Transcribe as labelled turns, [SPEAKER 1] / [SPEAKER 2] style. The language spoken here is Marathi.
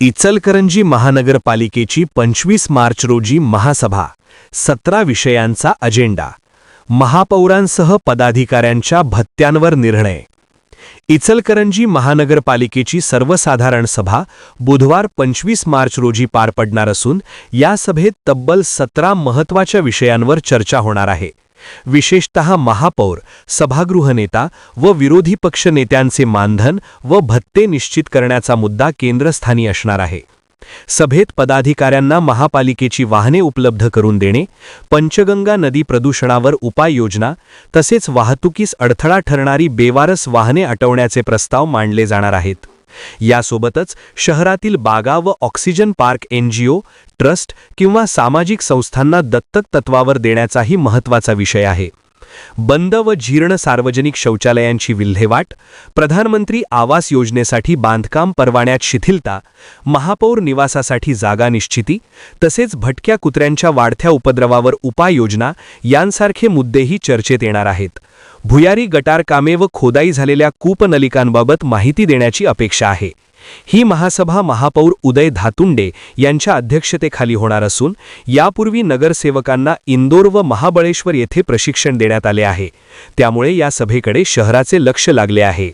[SPEAKER 1] इचलकरंजी महानगरपालिकेची 25 मार्च रोजी महासभा, 17 विषयांचा अजेंडा, महापौरांसह पदाधिकाऱ्यांच्या भत्त्यांवर निर्णय. इचलकरंजी महानगरपालिकेची सर्वसाधारण सभा बुधवार 25 मार्च रोजी पार पडणार असून या सभेत तब्बल 17 महत्त्वाच्या विषयांवर चर्चा होणार आहे. विशेषतः महापौर, सभागृह नेता व विरोधी पक्ष नेत्यांचे मानधन व भत्ते निश्चित करण्याचा मुद्दा केंद्रस्थानी असणार आहे. सभेत पदाधिकाऱ्यांना महापालिकेची वाहने उपलब्ध करून देणे, पंचगंगा नदी प्रदूषणावर उपाययोजना तसेच वाहतुकीस अडथळा ठरणारी बेवारस वाहने हटवण्याचे प्रस्ताव मांडले जाणार आहेत. यासोबतच शहरातील बागा व ऑक्सिजन पार्क NGO, ट्रस्ट किंवा सामाजिक संस्थांना दत्तक तत्वावर देण्याचाही महत्त्वाचा विषय आहे. बंद व जीर्ण सार्वजनिक शौचालयांची विल्हेवाट, प्रधानमंत्री आवास योजनेसाठी बांधकाम परवान्यात शिथिलता, महापौर निवासासाठी जागा निश्चिती तसेच भटक्या कुत्र्यांच्या वाढत्या उपद्रवावर उपाययोजना यांसारखे मुद्देही चर्चेत येणार आहेत. भुयारी गटार कामे व खोदाई झालेल्या कूपनलिकांबाबत माहिती देण्याची अपेक्षा आहे. ही महासभा महापौर उदय धातुंडे यांच्या अध्यक्षतेखाली होणार असून यापूर्वी नगरसेवकांना इंदोर व महाबळेश्वर येथे प्रशिक्षण देण्यात आले आहे. त्यामुळे या सभेकडे शहराचे लक्ष लागले आहे.